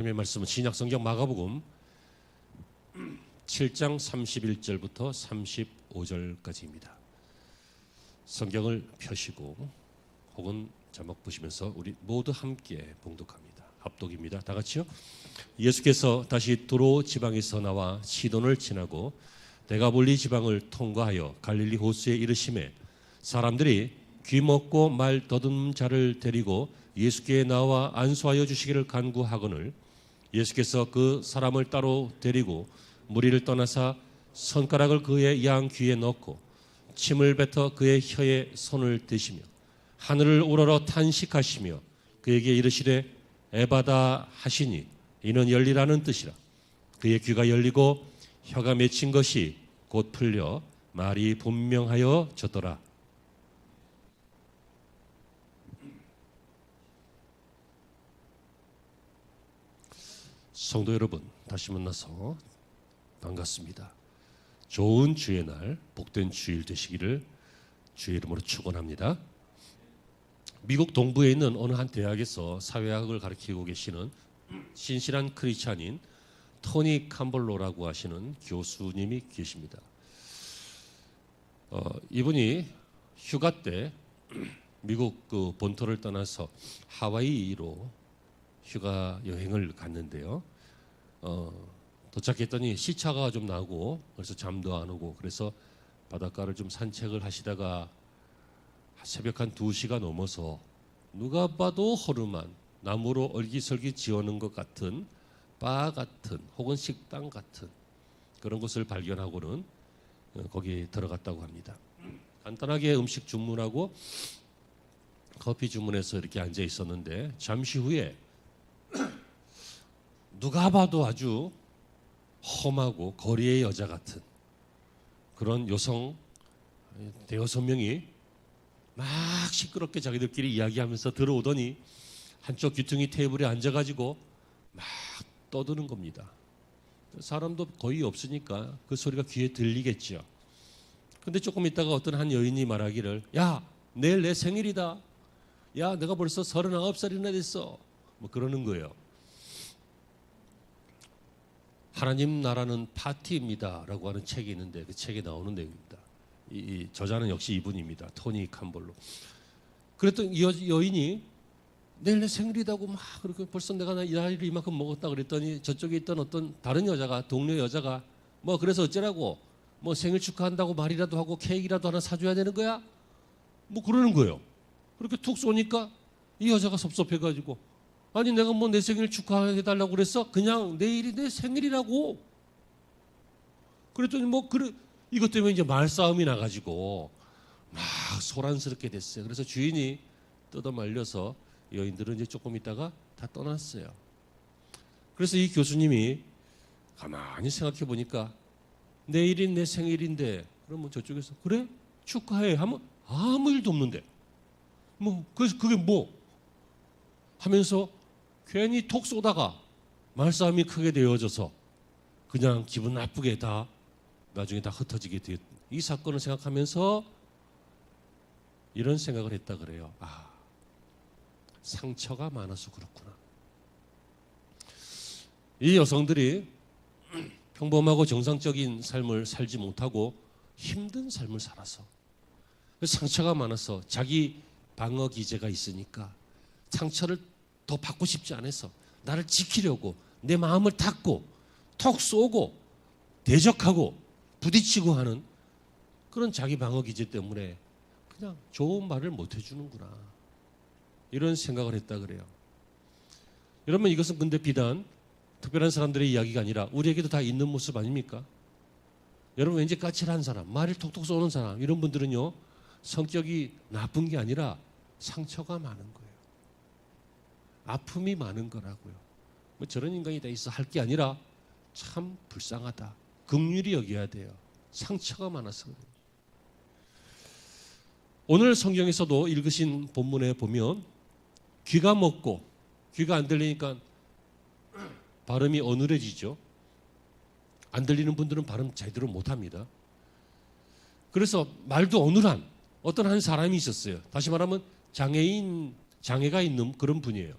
하나님의 말씀은 신약성경 마가복음 7장 31절부터 35절까지입니다. 성경을 펴시고 혹은 자막 보시면서 우리 모두 함께 봉독합니다. 합독입니다. 다 같이요. 예수께서 다시 두로 지방에서 나와 시돈을 지나고 데가볼리 지방을 통과하여 갈릴리 호수에 이르시매 사람들이 귀먹고 말 더듬는 자를 데리고 예수께 나와 안수하여 주시기를 간구하거늘 예수께서 그 사람을 따로 데리고 무리를 떠나사 손가락을 그의 양 귀에 넣고 침을 뱉어 그의 혀에 손을 대시며 하늘을 우러러 탄식하시며 그에게 이르시되 에바다 하시니 이는 열리라는 뜻이라. 그의 귀가 열리고 혀가 맺힌 것이 곧 풀려 말이 분명하여 졌더라. 성도 여러분, 다시 만나서 반갑습니다. 좋은 주의 날, 복된 주일 되시기를 주의 이름으로 축원합니다. 미국 동부에 있는 어느 한 대학에서 사회학을 가르치고 계시는 신실한 크리스찬인 토니 캄벌로라고 하시는 교수님이 계십니다. 이분이 휴가 때 미국 그 본토를 떠나서 하와이로 휴가 여행을 갔는데요. 도착했더니 시차가 좀 나고 그래서 잠도 안 오고 그래서 바닷가를 좀 산책을 하시다가 새벽 한 2시가 넘어서 누가 봐도 허름한 나무로 얼기설기 지어놓은 것 같은 바 같은 혹은 식당 같은 그런 곳을 발견하고는 거기에 들어갔다고 합니다. 간단하게 음식 주문하고 커피 주문해서 이렇게 앉아 있었는데 잠시 후에 누가 봐도 아주 험하고 거리의 여자 같은 그런 여성 대여섯 명이 막 시끄럽게 자기들끼리 이야기하면서 들어오더니 한쪽 귀퉁이 테이블에 앉아가지고 막 떠드는 겁니다. 사람도 거의 없으니까 그 소리가 귀에 들리겠죠. 근데 조금 있다가 어떤 한 여인이 말하기를 야 내일 내 생일이다. 야 내가 벌써 39살이나 됐어. 뭐 그러는 거예요. 하나님 나라는 파티입니다 라고 하는 책이 있는데 그 책에 나오는 내용입니다. 이 저자는 역시 이분입니다. 토니 캄벌로. 그랬더니 이 여인이 내일 내 생일이다고 막 그렇게 벌써 내가 나이를 이만큼 먹었다 그랬더니 저쪽에 있던 어떤 다른 여자가 동료 여자가 뭐 그래서 어쩌라고 뭐 생일 축하한다고 말이라도 하고 케이크라도 하나 사줘야 되는 거야? 뭐 그러는 거예요. 그렇게 툭 쏘니까 이 여자가 섭섭해가지고 아니 내가 뭐 내 생일 축하해달라고 그랬어? 그냥 내일이 내 생일이라고. 그랬더니 뭐 이것 때문에 이제 말싸움이 나가지고 막 소란스럽게 됐어요. 그래서 주인이 뜯어 말려서 여인들은 이제 조금 있다가 다 떠났어요. 그래서 이 교수님이 가만히 생각해 보니까 내일이 내 생일인데 그러면 저쪽에서 그래? 축하해 하면 아무 일도 없는데 뭐 그래서 그게 뭐 하면서 괜히 톡 쏘다가 말싸움이 크게 되어져서 그냥 기분 나쁘게 다 나중에 다 흩어지게 됐. 이 사건을 생각하면서 이런 생각을 했다 그래요. 아, 상처가 많아서 그렇구나. 이 여성들이 평범하고 정상적인 삶을 살지 못하고 힘든 삶을 살아서 상처가 많아서 자기 방어 기제가 있으니까 상처를 더 받고 싶지 않아서 나를 지키려고 내 마음을 닫고 톡 쏘고 대적하고 부딪히고 하는 그런 자기 방어 기제 때문에 그냥 좋은 말을 못 해주는구나 이런 생각을 했다 그래요. 여러분 이것은 근데 비단 특별한 사람들의 이야기가 아니라 우리에게도 다 있는 모습 아닙니까? 여러분 왠지 까칠한 사람, 말을 톡톡 쏘는 사람 이런 분들은요 성격이 나쁜 게 아니라 상처가 많은 거예요. 아픔이 많은 거라고요. 뭐 저런 인간이 다 있어 할 게 아니라 참 불쌍하다. 긍휼히 여겨야 돼요. 상처가 많아서 그래요. 오늘 성경에서도 읽으신 본문에 보면 귀가 먹고 귀가 안 들리니까 발음이 어눌해지죠. 안 들리는 분들은 발음 제대로 못합니다. 그래서 말도 어눌한 어떤 한 사람이 있었어요. 다시 말하면 장애가 있는 그런 분이에요.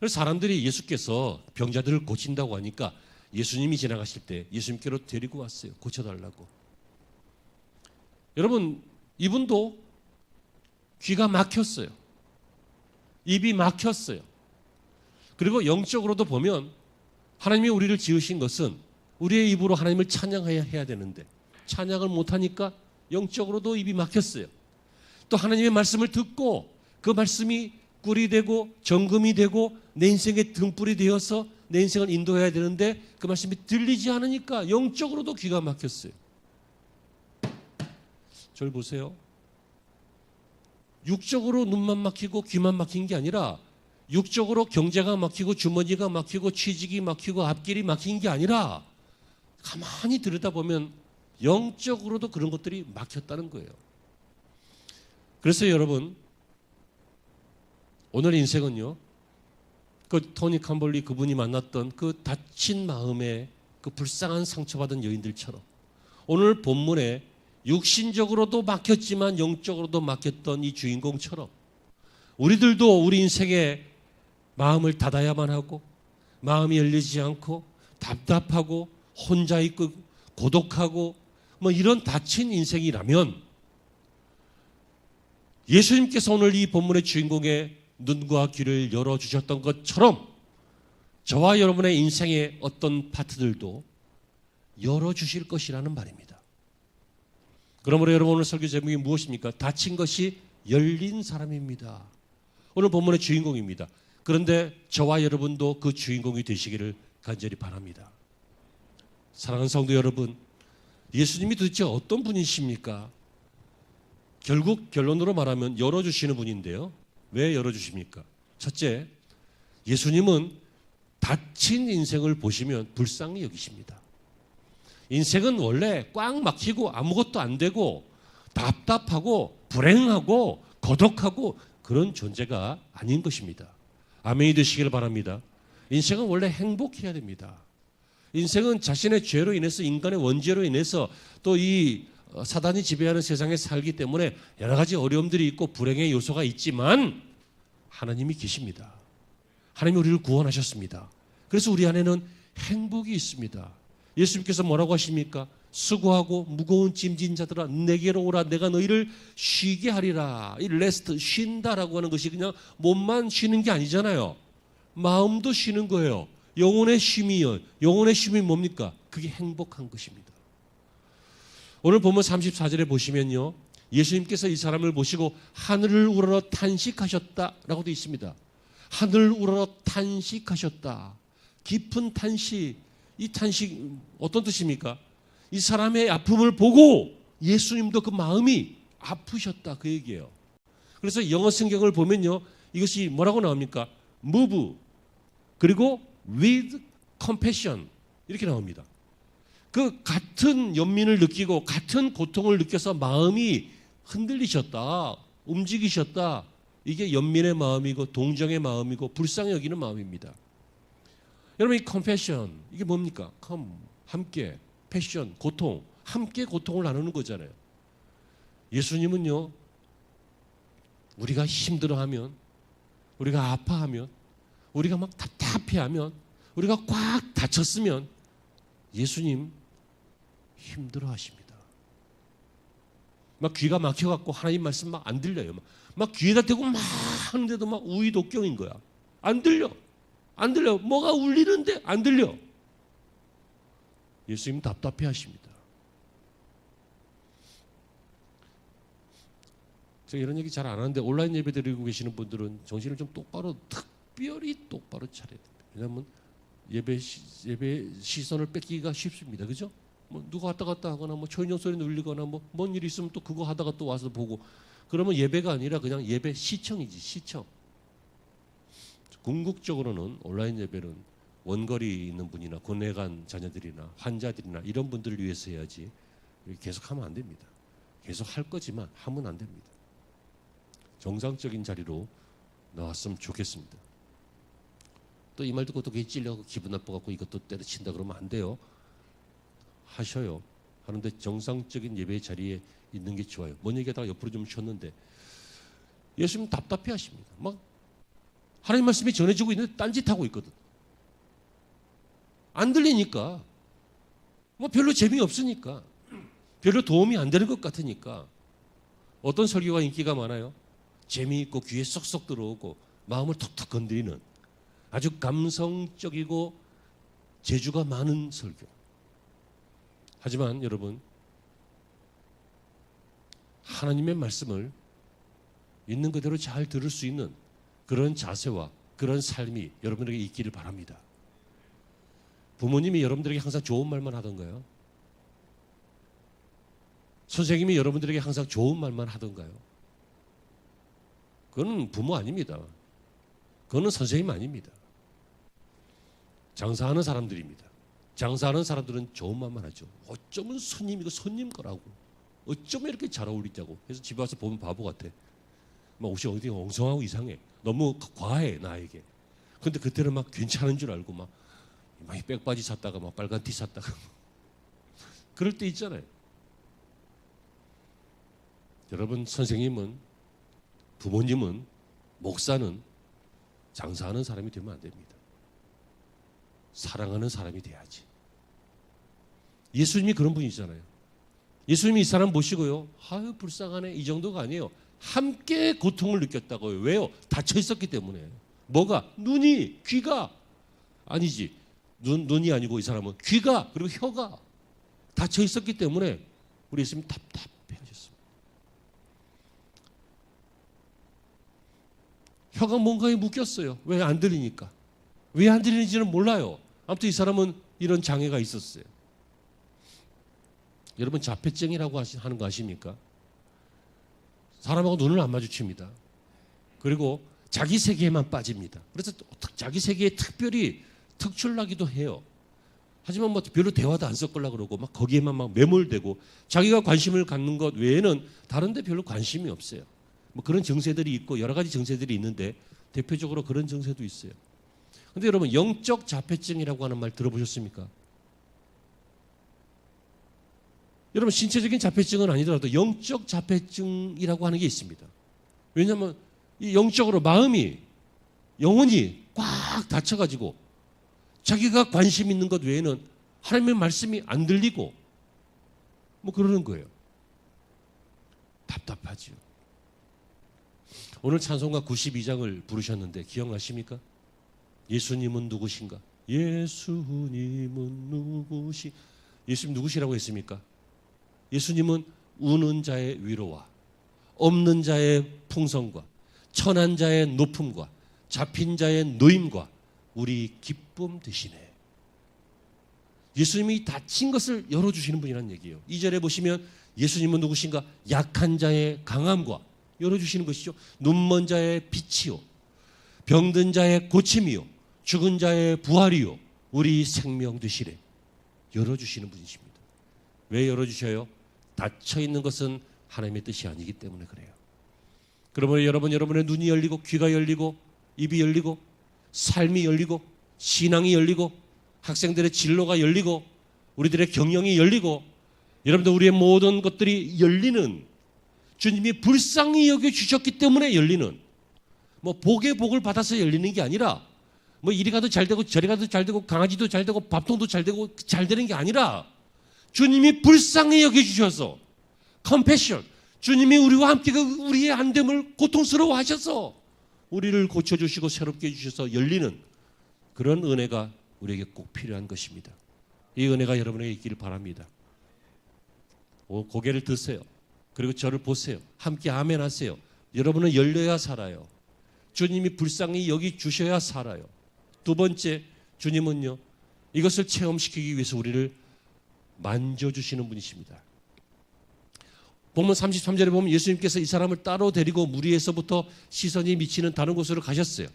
그래서 사람들이 예수께서 병자들을 고친다고 하니까 예수님이 지나가실 때 예수님께로 데리고 왔어요. 고쳐달라고. 여러분, 이분도 귀가 막혔어요. 입이 막혔어요. 그리고 영적으로도 보면 하나님이 우리를 지으신 것은 우리의 입으로 하나님을 찬양해야 되는데 찬양을 못하니까 영적으로도 입이 막혔어요. 또 하나님의 말씀을 듣고 그 말씀이 꿀이 되고 정금이 되고 내 인생의 등불이 되어서 내 인생을 인도해야 되는데 그 말씀이 들리지 않으니까 영적으로도 귀가 막혔어요. 저를 보세요. 육적으로 눈만 막히고 귀만 막힌 게 아니라 육적으로 경제가 막히고 주머니가 막히고 취직이 막히고 앞길이 막힌 게 아니라 가만히 들여다보면 영적으로도 그런 것들이 막혔다는 거예요. 그래서 여러분, 오늘 인생은요, 그 토니 캄벌리 그분이 만났던 그 다친 마음에 그 불쌍한 상처받은 여인들처럼 오늘 본문에 육신적으로도 막혔지만 영적으로도 막혔던 이 주인공처럼 우리들도 우리 인생에 마음을 닫아야만 하고 마음이 열리지 않고 답답하고 혼자 있고 고독하고 뭐 이런 다친 인생이라면 예수님께서 오늘 이 본문의 주인공의 눈과 귀를 열어주셨던 것처럼 저와 여러분의 인생의 어떤 파트들도 열어주실 것이라는 말입니다. 그러므로 여러분 오늘 설교 제목이 무엇입니까? 다친 것이 열린 사람입니다. 오늘 본문의 주인공입니다. 그런데 저와 여러분도 그 주인공이 되시기를 간절히 바랍니다. 사랑하는 성도 여러분, 예수님이 도대체 어떤 분이십니까? 결국 결론으로 말하면 열어주시는 분인데요. 왜 열어주십니까? 첫째, 예수님은 다친 인생을 보시면 불쌍히 여기십니다. 인생은 원래 꽉 막히고 아무것도 안 되고 답답하고 불행하고 고독하고 그런 존재가 아닌 것입니다. 아멘이 되시길 바랍니다. 인생은 원래 행복해야 됩니다. 인생은 자신의 죄로 인해서 인간의 원죄로 인해서 또 이 사단이 지배하는 세상에 살기 때문에 여러 가지 어려움들이 있고 불행의 요소가 있지만 하나님이 계십니다. 하나님이 우리를 구원하셨습니다. 그래서 우리 안에는 행복이 있습니다. 예수님께서 뭐라고 하십니까? 수고하고 무거운 짐진 자들아 내게로 오라 내가 너희를 쉬게 하리라. 이 레스트, 쉰다라고 하는 것이 그냥 몸만 쉬는 게 아니잖아요. 마음도 쉬는 거예요. 영혼의 쉼이요. 영혼의 쉼이 뭡니까? 그게 행복한 것입니다. 오늘 보면 34절에 보시면요. 예수님께서 이 사람을 보시고 하늘을 우러러 탄식하셨다라고 되어 있습니다. 하늘을 우러러 탄식하셨다. 깊은 탄식. 이 탄식 어떤 뜻입니까? 이 사람의 아픔을 보고 예수님도 그 마음이 아프셨다 그 얘기예요. 그래서 영어 성경을 보면요. 이것이 뭐라고 나옵니까? move 그리고 with compassion 이렇게 나옵니다. 그 같은 연민을 느끼고 같은 고통을 느껴서 마음이 흔들리셨다. 움직이셨다. 이게 연민의 마음이고 동정의 마음이고 불쌍히 여기는 마음입니다. 여러분 이 compassion 이게 뭡니까? come 함께 패션 고통 함께 고통을 나누는 거잖아요. 예수님은요 우리가 힘들어하면 우리가 아파하면 우리가 막 답답해하면 우리가 꽉 다쳤으면 예수님 힘들어하십니다. 막 귀가 막혀갖고 하나님 말씀 막 안 들려요. 막 귀에다 대고 막 하는데도 막 우의독경인 거야. 안 들려. 안 들려. 뭐가 울리는데 안 들려. 예수님 답답해 하십니다. 제가 이런 얘기 잘 안 하는데 온라인 예배 드리고 계시는 분들은 정신을 좀 똑바로 특별히 똑바로 차려야 됩니다. 왜냐하면 예배 시선을 뺏기기가 쉽습니다. 그죠? 뭐 누가 왔다 갔다 하거나 뭐 초인종 소리 울리거나 뭐 뭔 일이 있으면 또 그거 하다가 또 와서 보고 그러면 예배가 아니라 그냥 예배 시청이지 시청. 궁극적으로는 온라인 예배는 원거리 있는 분이나 군에 간 자녀들이나 환자들이나 이런 분들을 위해서 해야지 계속 하면 안 됩니다. 계속 할 거지만 하면 안 됩니다. 정상적인 자리로 나왔으면 좋겠습니다. 또 이 말 듣고 또 괜히 찔려서 기분 나빠갖고 이것도 때려친다 그러면 안 돼요. 하셔요. 하는데 정상적인 예배의 자리에 있는 게 좋아요. 뭔 얘기하다가 옆으로 좀 쉬었는데 예수님 답답해 하십니다. 막 하나님 말씀이 전해지고 있는데 딴짓하고 있거든. 안 들리니까, 뭐 별로 재미없으니까, 별로 도움이 안 되는 것 같으니까. 어떤 설교가 인기가 많아요? 재미있고 귀에 쏙쏙 들어오고 마음을 톡톡 건드리는 아주 감성적이고 재주가 많은 설교. 하지만 여러분, 하나님의 말씀을 있는 그대로 잘 들을 수 있는 그런 자세와 그런 삶이 여러분에게 있기를 바랍니다. 부모님이 여러분들에게 항상 좋은 말만 하던가요? 선생님이 여러분들에게 항상 좋은 말만 하던가요? 그건 부모 아닙니다. 그거는 선생님 아닙니다. 장사하는 사람들입니다. 장사하는 사람들은 좋은 말만 하죠. 어쩌면 손님이고 손님 거라고. 어쩌면 이렇게 잘 어울리자고. 그래서 집에 와서 보면 바보 같아. 막 옷이 어디 엉성하고 이상해. 너무 과해 나에게. 근데 그때는 막 괜찮은 줄 알고 막 백바지 샀다가 막 빨간 티 샀다가 그럴 때 있잖아요. 여러분, 선생님은, 부모님은, 목사는 장사하는 사람이 되면 안 됩니다. 사랑하는 사람이 돼야지. 예수님이 그런 분이잖아요. 예수님이 이 사람 보시고요, 아유 불쌍하네, 이 정도가 아니에요. 함께 고통을 느꼈다고요. 왜요? 닫혀 있었기 때문에. 뭐가? 눈이, 귀가 아니지. 눈이 아니고 이 사람은 귀가 그리고 혀가 닫혀 있었기 때문에 우리 예수님 답답해하셨습니다. 혀가 뭔가에 묶였어요. 왜 안 들리니까. 왜 안 들리는지는 몰라요. 아무튼 이 사람은 이런 장애가 있었어요. 여러분, 자폐증이라고 하는 거 아십니까? 사람하고 눈을 안 마주칩니다. 그리고 자기 세계에만 빠집니다. 그래서 자기 세계에 특별히 특출나기도 해요. 하지만 뭐 별로 대화도 안 섞으려고 그러고 막 거기에만 막 매몰되고 자기가 관심을 갖는 것 외에는 다른 데 별로 관심이 없어요. 뭐 그런 증세들이 있고 여러 가지 증세들이 있는데 대표적으로 그런 증세도 있어요. 근데 여러분, 영적 자폐증이라고 하는 말 들어보셨습니까? 여러분, 신체적인 자폐증은 아니더라도 영적 자폐증이라고 하는 게 있습니다. 왜냐하면 이 영적으로 마음이, 영혼이 꽉 닫혀가지고 자기가 관심 있는 것 외에는 하나님의 말씀이 안 들리고 뭐 그러는 거예요. 답답하지요. 오늘 찬송가 92장을 부르셨는데 기억나십니까? 예수님은 누구신가? 예수님은 누구시? 예수님 누구시라고 했습니까? 예수님은 우는 자의 위로와 없는 자의 풍성과 천한 자의 높음과 잡힌 자의 노임과 우리 기쁨 되시네. 예수님이 닫힌 것을 열어주시는 분이라는 얘기예요. 2절에 보시면 예수님은 누구신가? 약한 자의 강함과 열어주시는 것이죠. 눈먼 자의 빛이요, 병든 자의 고침이요, 죽은 자의 부활이요, 우리 생명 되시래. 열어주시는 분이십니다. 왜 열어주셔요? 닫혀있는 것은 하나님의 뜻이 아니기 때문에 그래요. 그러면 여러분의 눈이 열리고 귀가 열리고 입이 열리고 삶이 열리고 신앙이 열리고 학생들의 진로가 열리고 우리들의 경영이 열리고 여러분들 우리의 모든 것들이 열리는, 주님이 불쌍히 여겨주셨기 때문에 열리는, 뭐 복의 복을 받아서 열리는 게 아니라 뭐 이리 가도 잘 되고 저리 가도 잘 되고 강아지도 잘 되고 밥통도 잘 되고 잘 되는 게 아니라 주님이 불쌍히 여겨주셔서 컴패션, 주님이 우리와 함께 우리의 안됨을 고통스러워 하셔서 우리를 고쳐주시고 새롭게 해주셔서 열리는 그런 은혜가 우리에게 꼭 필요한 것입니다. 이 은혜가 여러분에게 있기를 바랍니다. 고개를 드세요. 그리고 저를 보세요. 함께 아멘 하세요. 여러분은 열려야 살아요. 주님이 불쌍히 여기주셔야 살아요. 두 번째, 주님은요, 이것을 체험시키기 위해서 우리를 만져주시는 분이십니다. 본문 33절에 보면 예수님께서 이 사람을 따로 데리고 무리에서부터 시선이 미치는 다른 곳으로 가셨어요.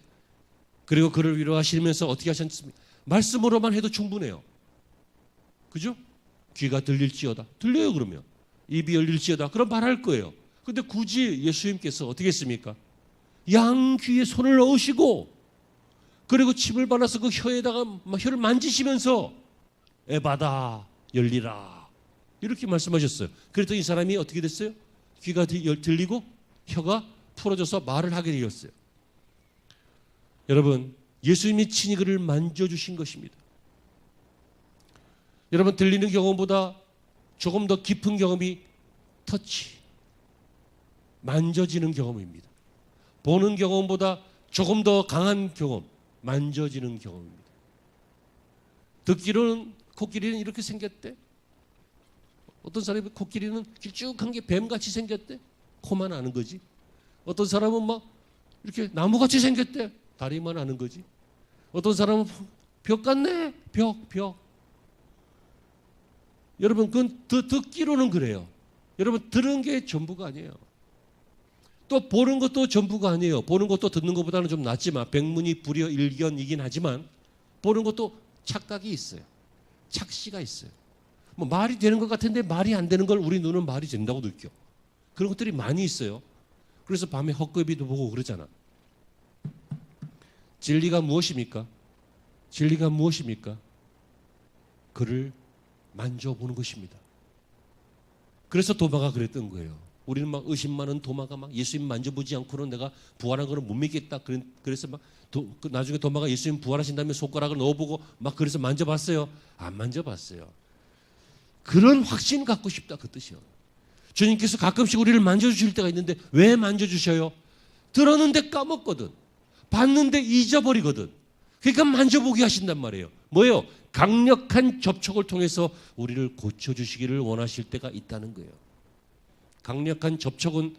그리고 그를 위로하시면서 어떻게 하셨습니까? 말씀으로만 해도 충분해요. 그죠? 귀가 들릴지어다. 들려요. 그러면 입이 열릴지어다. 그럼 말할 거예요. 근데 굳이 예수님께서 어떻게 했습니까? 양 귀에 손을 넣으시고 그리고 침을 발라서 그 혀에다가 혀를 만지시면서 에바다 열리라 이렇게 말씀하셨어요. 그랬더니 이 사람이 어떻게 됐어요? 귀가 들리고 혀가 풀어져서 말을 하게 되었어요. 여러분, 예수님이 친히 그를 만져주신 것입니다. 여러분, 들리는 경험보다 조금 더 깊은 경험이 터치, 만져지는 경험입니다. 보는 경험보다 조금 더 강한 경험, 만져지는 경험입니다. 듣기로는 코끼리는 이렇게 생겼대. 어떤 사람이 코끼리는 길쭉한 게 뱀같이 생겼대. 코만 아는 거지. 어떤 사람은 막 이렇게 나무같이 생겼대. 다리만 아는 거지. 어떤 사람은 벽 같네. 벽. 여러분, 그건 듣기로는 그래요. 여러분, 들은 게 전부가 아니에요. 또 보는 것도 전부가 아니에요. 보는 것도 듣는 것보다는 좀 낫지만, 백문이 불여 일견이긴 하지만 보는 것도 착각이 있어요. 착시가 있어요. 뭐 말이 되는 것 같은데 말이 안 되는 걸 우리 눈은 말이 된다고 느껴. 그런 것들이 많이 있어요. 그래서 밤에 헛개비도 보고 그러잖아. 진리가 무엇입니까? 진리가 무엇입니까? 그를 만져보는 것입니다. 그래서 도마가 그랬던 거예요. 우리는 막 의심 많은 도마가 막 예수님 만져보지 않고는 내가 부활한 거는 못 믿겠다. 그래서 막 나중에 도마가 예수님 부활하신 다음에 손가락을 넣어보고 막 그래서 만져봤어요. 안 만져봤어요. 그런 확신 갖고 싶다, 그 뜻이요. 주님께서 가끔씩 우리를 만져주실 때가 있는데 왜 만져주셔요? 들었는데 까먹거든. 봤는데 잊어버리거든. 그러니까 만져보게 하신단 말이에요. 뭐예요? 강력한 접촉을 통해서 우리를 고쳐주시기를 원하실 때가 있다는 거예요. 강력한 접촉은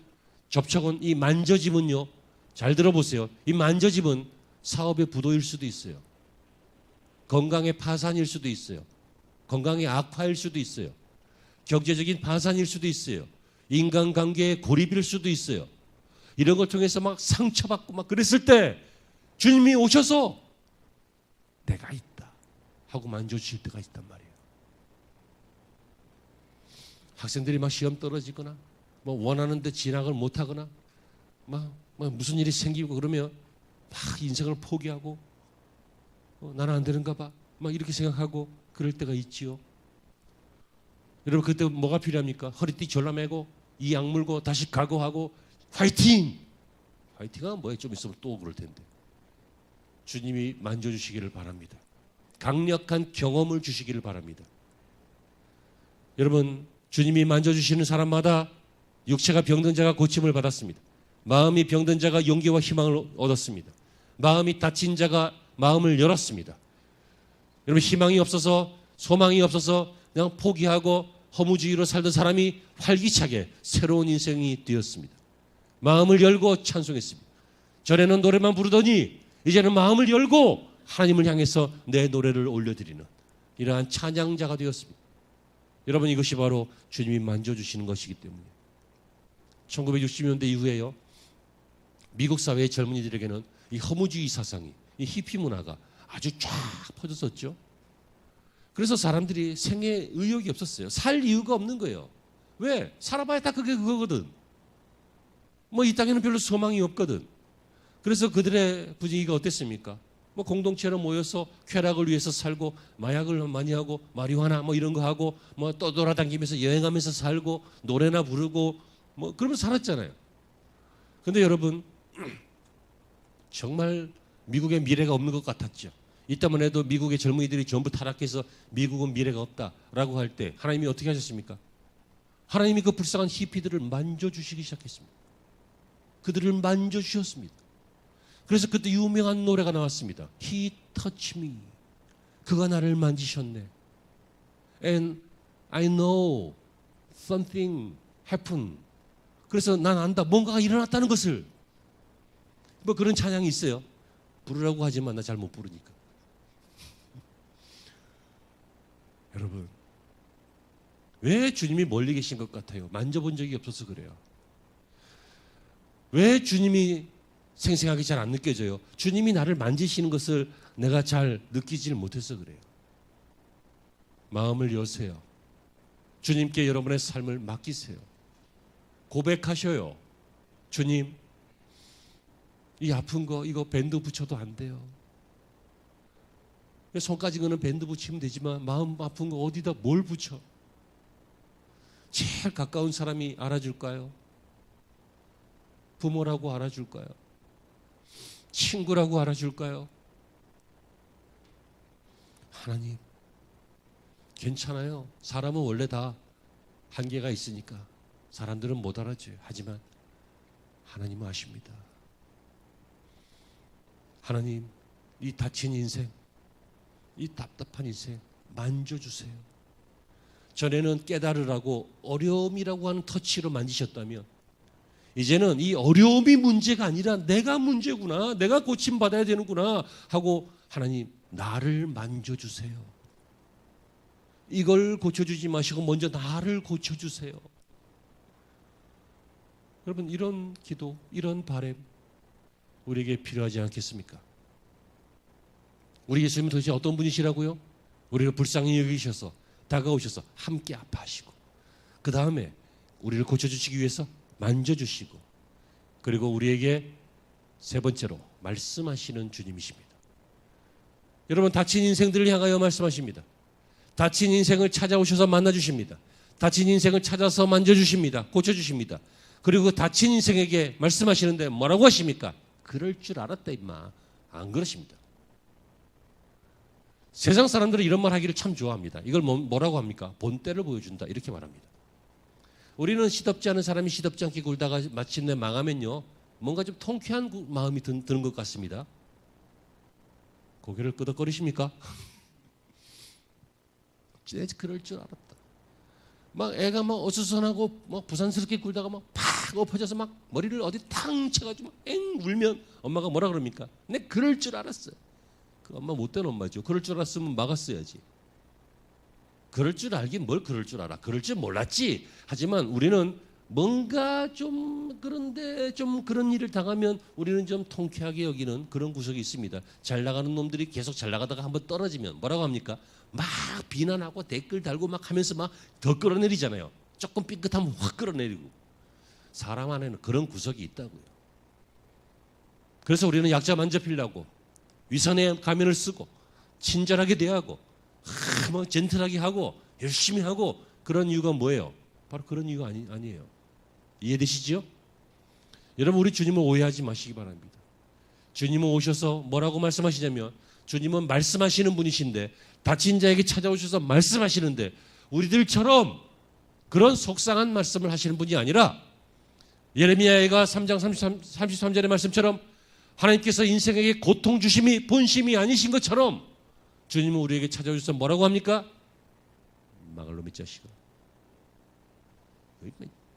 이 만져짐은요, 잘 들어보세요. 이 만져짐은 사업의 부도일 수도 있어요. 건강의 파산일 수도 있어요. 건강의 악화일 수도 있어요. 경제적인 파산일 수도 있어요. 인간관계의 고립일 수도 있어요. 이런 걸 통해서 막 상처받고 막 그랬을 때 주님이 오셔서 내가 있다 하고 만져주실 때가 있단 말이에요. 학생들이 막 시험 떨어지거나 뭐 원하는데 진학을 못하거나 막 무슨 일이 생기고 그러면 막 인생을 포기하고 나는 안 되는가 봐 막 이렇게 생각하고 그럴 때가 있지요. 여러분, 그때 뭐가 필요합니까? 허리띠 졸라매고 이 악물고 다시 각오하고 화이팅! 화이팅은 뭐야? 좀 있으면 또 그럴 텐데. 주님이 만져주시기를 바랍니다. 강력한 경험을 주시기를 바랍니다. 여러분, 주님이 만져주시는 사람마다 육체가 병든 자가 고침을 받았습니다. 마음이 병든 자가 용기와 희망을 얻었습니다. 마음이 다친 자가 마음을 열었습니다. 여러분, 희망이 없어서 소망이 없어서 그냥 포기하고 허무주의로 살던 사람이 활기차게 새로운 인생이 되었습니다. 마음을 열고 찬송했습니다. 전에는 노래만 부르더니 이제는 마음을 열고 하나님을 향해서 내 노래를 올려드리는 이러한 찬양자가 되었습니다. 여러분, 이것이 바로 주님이 만져주시는 것이기 때문에 1960년대 이후에요, 미국 사회의 젊은이들에게는 이 허무주의 사상이, 이 히피 문화가 아주 쫙 퍼졌었죠. 그래서 사람들이 생애 의욕이 없었어요. 살 이유가 없는 거예요. 왜? 살아봐야 다 그거거든. 뭐 이 땅에는 별로 소망이 없거든. 그래서 그들의 분위기가 어땠습니까? 뭐 공동체로 모여서 쾌락을 위해서 살고 마약을 많이 하고 마리화나 뭐 이런 거 하고 뭐 또 돌아다니면서 여행하면서 살고 노래나 부르고 뭐 그러면서 살았잖아요. 근데 여러분, 정말 미국의 미래가 없는 것 같았죠. 이때만 해도 미국의 젊은이들이 전부 타락해서 미국은 미래가 없다라고 할 때 하나님이 어떻게 하셨습니까? 하나님이 그 불쌍한 히피들을 만져주시기 시작했습니다. 그들을 만져주셨습니다. 그래서 그때 유명한 노래가 나왔습니다. He touched me. 그가 나를 만지셨네. And I know something happened. 그래서 난 안다. 뭔가가 일어났다는 것을. 뭐 그런 찬양이 있어요. 부르라고 하지만 나 잘 못 부르니까. 여러분, 왜 주님이 멀리 계신 것 같아요? 만져본 적이 없어서 그래요. 왜 주님이 생생하게 잘 안 느껴져요? 주님이 나를 만지시는 것을 내가 잘 느끼지를 못해서 그래요. 마음을 여세요. 주님께 여러분의 삶을 맡기세요. 고백하셔요. 주님, 이 아픈 거 이거 밴드 붙여도 안 돼요. 손까지 거는 밴드 붙이면 되지만 마음 아픈 거 어디다 뭘 붙여? 제일 가까운 사람이 알아줄까요? 부모라고 알아줄까요? 친구라고 알아줄까요? 하나님, 괜찮아요. 사람은 원래 다 한계가 있으니까 사람들은 못 알아줘요. 하지만 하나님은 아십니다. 하나님, 이 다친 인생, 이 답답한 인생 만져주세요. 전에는 깨달으라고 어려움이라고 하는 터치로 만지셨다면 이제는 이 어려움이 문제가 아니라 내가 문제구나, 내가 고침받아야 되는구나 하고 하나님, 나를 만져주세요. 이걸 고쳐주지 마시고 먼저 나를 고쳐주세요. 여러분, 이런 기도, 이런 바람 우리에게 필요하지 않겠습니까? 우리 예수님은 도대체 어떤 분이시라고요? 우리를 불쌍히 여기셔서 다가오셔서 함께 아파하시고 그 다음에 우리를 고쳐주시기 위해서 만져주시고 그리고 우리에게 세 번째로 말씀하시는 주님이십니다. 여러분, 다친 인생들을 향하여 말씀하십니다. 다친 인생을 찾아오셔서 만나주십니다. 다친 인생을 찾아서 만져주십니다. 고쳐주십니다. 그리고 그 다친 인생에게 말씀하시는데 뭐라고 하십니까? 그럴 줄 알았다 임마. 안 그러십니다. 세상 사람들은 이런 말 하기를 참 좋아합니다. 이걸 뭐라고 합니까? 본때를 보여준다 이렇게 말합니다. 우리는 시덥지 않은 사람이 시덥지 않게 굴다가 마침내 망하면요 뭔가 좀 통쾌한 마음이 드는 것 같습니다. 고개를 끄덕거리십니까? 그럴 줄 알았다. 막 애가 막 어수선하고 막 부산스럽게 굴다가 막 팍 엎어져서 막 머리를 어디 탕 쳐가지고 엥 울면 엄마가 뭐라 그럽니까? 내 그럴 줄 알았어요. 그 엄마 못된 엄마죠. 그럴 줄 알았으면 막았어야지. 그럴 줄 알긴 뭘 그럴 줄 알아. 그럴 줄 몰랐지. 하지만 우리는 뭔가 좀 그런데 좀 그런 일을 당하면 우리는 좀 통쾌하게 여기는 그런 구석이 있습니다. 잘 나가는 놈들이 계속 잘 나가다가 한번 떨어지면 뭐라고 합니까? 막 비난하고 댓글 달고 막 하면서 막 더 끌어내리잖아요. 조금 삐끗하면 확 끌어내리고. 사람 안에는 그런 구석이 있다고요. 그래서 우리는 약자 만져필라고 위선의 가면을 쓰고 친절하게 대하고 뭐 젠틀하게 하고 열심히 하고 그런 이유가 뭐예요? 바로 그런 이유가 아니에요. 이해되시죠? 여러분, 우리 주님을 오해하지 마시기 바랍니다. 주님은 오셔서 뭐라고 말씀하시냐면 주님은 말씀하시는 분이신데 다친 자에게 찾아오셔서 말씀하시는데 우리들처럼 그런 속상한 말씀을 하시는 분이 아니라 예레미야가 3장 33절의 말씀처럼 하나님께서 인생에게 고통 주심이 본심이 아니신 것처럼 주님은 우리에게 찾아오셔서 뭐라고 합니까? 막을 놈의 자식아,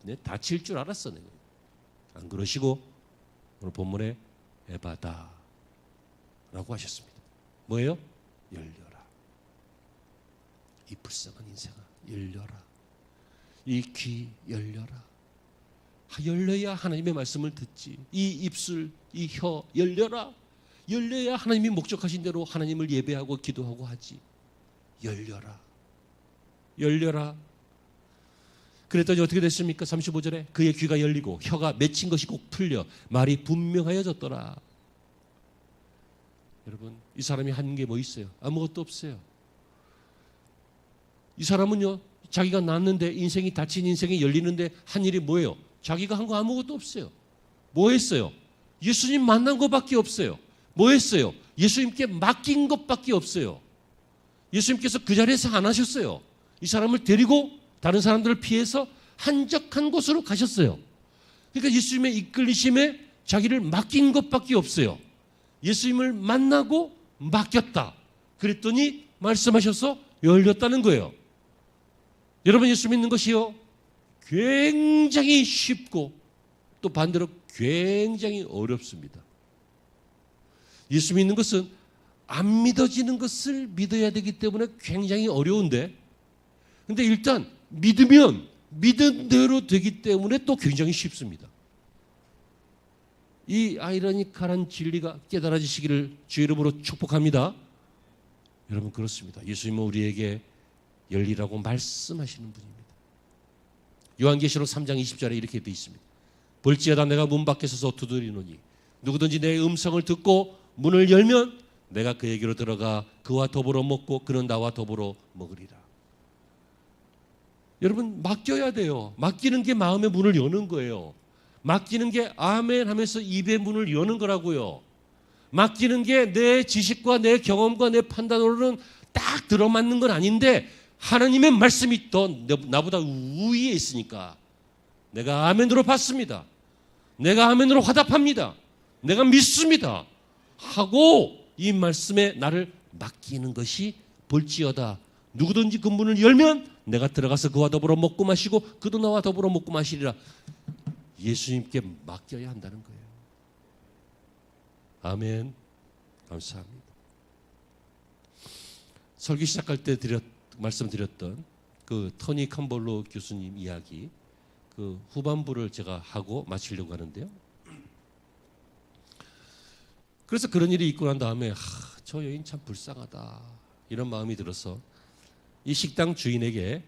내 다칠 줄 알았어. 내가. 안 그러시고 오늘 본문에 에바다 라고 하셨습니다. 뭐예요? 열려라. 이 불쌍한 인생아 열려라. 이 귀 열려라. 열려야 하나님의 말씀을 듣지. 이 입술, 이 혀 열려라. 열려야 하나님이 목적하신 대로 하나님을 예배하고 기도하고 하지. 열려라. 열려라. 그랬더니 어떻게 됐습니까? 35절에 그의 귀가 열리고 혀가 맺힌 것이 꼭 풀려 말이 분명하여졌더라. 여러분, 이 사람이 한 게 뭐 있어요? 아무것도 없어요. 이 사람은요, 자기가 낳았는데 인생이 다친 인생이 열리는데 한 일이 뭐예요? 자기가 한 거 아무것도 없어요. 뭐 했어요? 예수님 만난 것밖에 없어요. 뭐 했어요? 예수님께 맡긴 것밖에 없어요. 예수님께서 그 자리에서 안 하셨어요. 이 사람을 데리고 다른 사람들을 피해서 한적한 곳으로 가셨어요. 그러니까 예수님의 이끌리심에 자기를 맡긴 것밖에 없어요. 예수님을 만나고 맡겼다. 그랬더니 말씀하셔서 열렸다는 거예요. 여러분, 예수 믿는 것이요 굉장히 쉽고 또 반대로 굉장히 어렵습니다. 예수 믿는 것은 안 믿어지는 것을 믿어야 되기 때문에 굉장히 어려운데, 근데 일단 믿으면 믿은 대로 되기 때문에 또 굉장히 쉽습니다. 이 아이러니컬한 진리가 깨달아지시기를 주의 이름으로 축복합니다. 여러분, 그렇습니다. 예수님은 우리에게 열리라고 말씀하시는 분입니다. 요한계시록 3장 20절에 이렇게 되어 있습니다. 볼지어다 내가 문 밖에 서서 두드리노니 누구든지 내 음성을 듣고 문을 열면 내가 그에게로 들어가 그와 더불어 먹고 그는 나와 더불어 먹으리라. 여러분, 맡겨야 돼요. 맡기는 게 마음의 문을 여는 거예요. 맡기는 게 아멘 하면서 입의 문을 여는 거라고요. 맡기는 게 내 지식과 내 경험과 내 판단으로는 딱 들어맞는 건 아닌데 하나님의 말씀이 더 나보다 우위에 있으니까 내가 아멘으로 받습니다. 내가 아멘으로 화답합니다. 내가 믿습니다. 하고 이 말씀에 나를 맡기는 것이 볼지어다. 누구든지 그 문을 열면 내가 들어가서 그와 더불어 먹고 마시고 그도 나와 더불어 먹고 마시리라. 예수님께 맡겨야 한다는 거예요. 아멘. 감사합니다. 설교 시작할 때 말씀드렸던 그 토니 캄볼로 교수님 이야기 그 후반부를 제가 하고 마치려고 하는데요. 그래서 그런 일이 있고 난 다음에 저 여인 참 불쌍하다 이런 마음이 들어서 이 식당 주인에게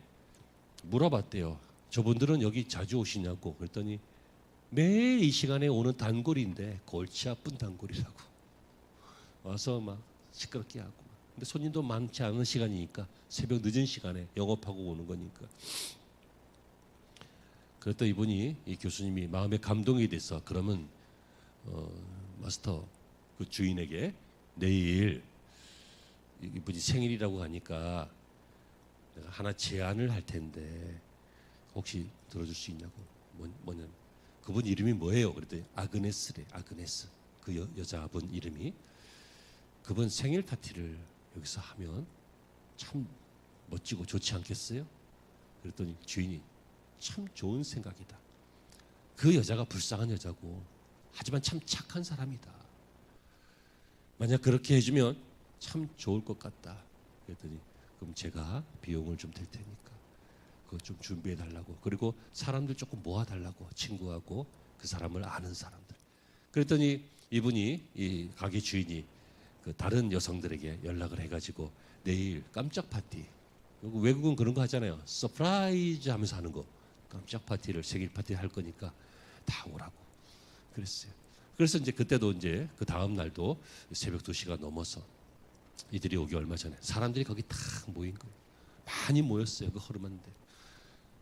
물어봤대요. 저분들은 여기 자주 오시냐고. 그랬더니 매일 이 시간에 오는 단골인데 골치 아픈 단골이라고. 와서 막 시끄럽게 하고. 근데 손님도 많지 않은 시간이니까 새벽 늦은 시간에 영업하고 오는 거니까. 그랬더니 이분이 이 교수님이 마음에 감동이 돼서 그러면 마스터 그 주인에게 내일 이분이 생일이라고 하니까 내가 하나 제안을 할 텐데 혹시 들어줄 수 있냐고. 뭐냐면 그분 이름이 뭐예요? 그랬더니 아그네스래. 아그네스. 그 여자분 이름이. 그분 생일 파티를 여기서 하면 참 멋지고 좋지 않겠어요? 그랬더니 주인이 참 좋은 생각이다. 그 여자가 불쌍한 여자고 하지만 참 착한 사람이다. 만약 그렇게 해주면 참 좋을 것 같다. 그랬더니 그럼 제가 비용을 좀 댈 테니까 그거 좀 준비해 달라고. 그리고 사람들 조금 모아 달라고. 친구하고 그 사람을 아는 사람들. 그랬더니 이분이 이 가게 주인이 그 다른 여성들에게 연락을 해가지고 내일 깜짝 파티. 외국은 그런 거 하잖아요. 서프라이즈 하면서 하는 거. 깜짝 파티를 생일 파티 할 거니까 다 오라고 그랬어요. 그래서 이제 그때도 이제 그 다음 날도 새벽 2시가 넘어서 이들이 오기 얼마 전에 사람들이 거기 다 모인 거예요. 많이 모였어요. 그 허름한데.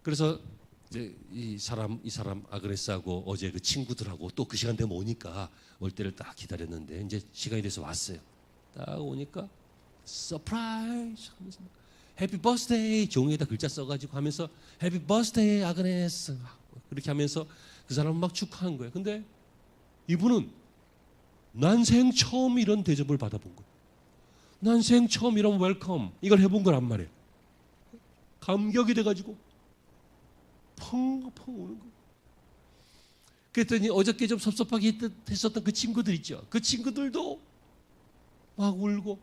그래서 이제 이 사람 아그네스하고 어제 그 친구들하고 또 그 시간 되면 오니까 올 때를 딱 기다렸는데 이제 시간이 돼서 왔어요. 딱 오니까 서프라이즈 하면서 해피 버스데이 종이에다 글자 써가지고 하면서 해피 버스데이 아그네스 그렇게 하면서 그 사람은 막 축하한 거예요. 근데 이분은 난생 처음 이런 대접을 받아본 거예요. 난생 처음 이런 웰컴 이걸 해본 거란 말이에요. 감격이 돼가지고 펑펑 우는 거예요. 그랬더니 어저께 좀 섭섭하게 했었던 그 친구들 있죠. 그 친구들도 막 울고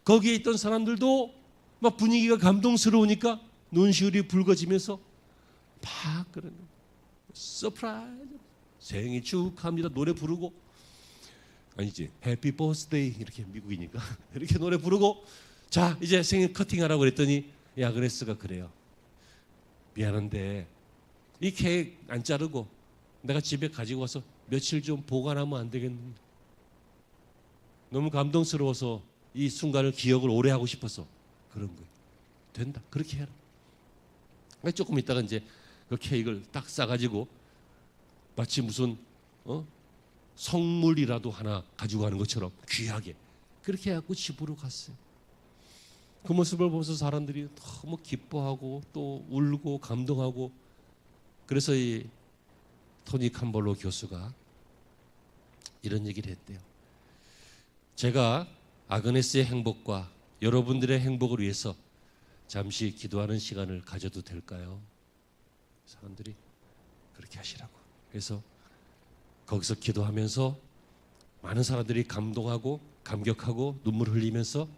거기에 있던 사람들도 막 분위기가 감동스러우니까 눈시울이 붉어지면서 막 그러는 거예요. 서프라이즈 생일 축하합니다 노래 부르고 아니지 해피 버스데이 이렇게 미국이니까 이렇게 노래 부르고 자 이제 생일 커팅하라고 그랬더니 이 아그네스가 그래요. 미안한데 이 케이크 안 자르고 내가 집에 가지고 와서 며칠 좀 보관하면 안 되겠느냐. 너무 감동스러워서 이 순간을 기억을 오래 하고 싶어서 그런 거예요. 된다. 그렇게 해라. 조금 있다가 이제 그 케이크를 딱 싸가지고 마치 무슨 성물이라도 하나 가지고 가는 것처럼 귀하게 그렇게 해갖고 집으로 갔어요. 그 모습을 보면서 사람들이 너무 기뻐하고 또 울고 감동하고 그래서 이 토니 캄볼로 교수가 이런 얘기를 했대요. 제가 아그네스의 행복과 여러분들의 행복을 위해서 잠시 기도하는 시간을 가져도 될까요? 사람들이 그렇게 하시라고. 그래서 거기서 기도하면서 많은 사람들이 감동하고 감격하고 눈물 흘리면서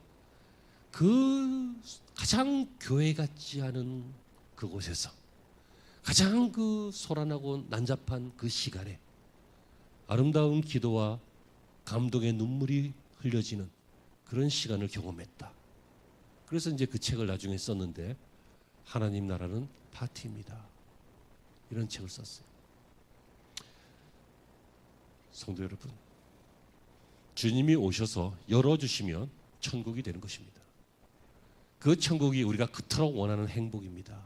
그 가장 교회 같지 않은 그곳에서 가장 그 소란하고 난잡한 그 시간에 아름다운 기도와 감동의 눈물이 흘려지는 그런 시간을 경험했다. 그래서 이제 그 책을 나중에 썼는데 하나님 나라는 파티입니다. 이런 책을 썼어요. 성도 여러분, 주님이 오셔서 열어주시면 천국이 되는 것입니다. 그 천국이 우리가 그토록 원하는 행복입니다.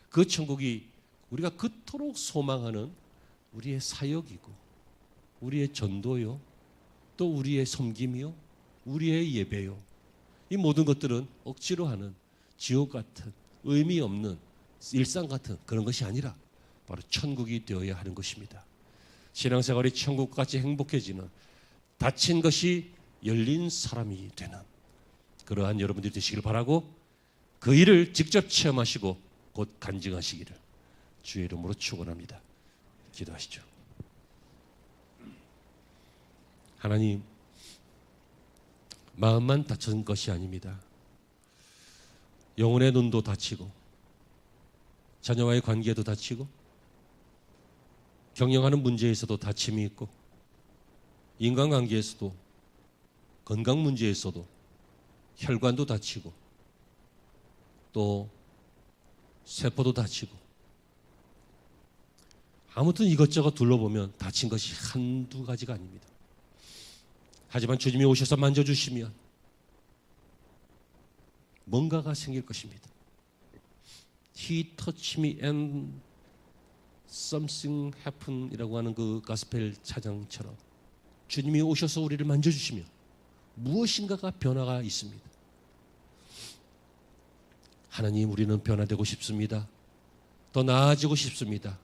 그 천국이 우리가 그토록 소망하는 우리의 사역이고 우리의 전도요, 또 우리의 섬김이요, 우리의 예배요, 이 모든 것들은 억지로 하는 지옥 같은 의미 없는 일상 같은 그런 것이 아니라 바로 천국이 되어야 하는 것입니다. 신앙생활이 천국같이 행복해지는, 닫힌 것이 열린 사람이 되는 그러한 여러분들이 되시길 바라고, 그 일을 직접 체험하시고 곧 간증하시기를 주의 이름으로 축원합니다. 기도하시죠. 하나님, 마음만 닫힌 것이 아닙니다. 영혼의 눈도 닫히고, 자녀와의 관계도 닫히고, 경영하는 문제에서도 닫힘이 있고, 인간관계에서도, 건강 문제에서도 혈관도 닫히고, 또 세포도 닫히고, 아무튼 이것저것 둘러보면 닫힌 것이 한두 가지가 아닙니다. 하지만 주님이 오셔서 만져주시면 뭔가가 생길 것입니다. He touched me and something happened 이라고 하는 그 가스펠 찬양처럼 주님이 오셔서 우리를 만져주시면 무엇인가가 변화가 있습니다. 하나님, 우리는 변화되고 싶습니다. 더 나아지고 싶습니다.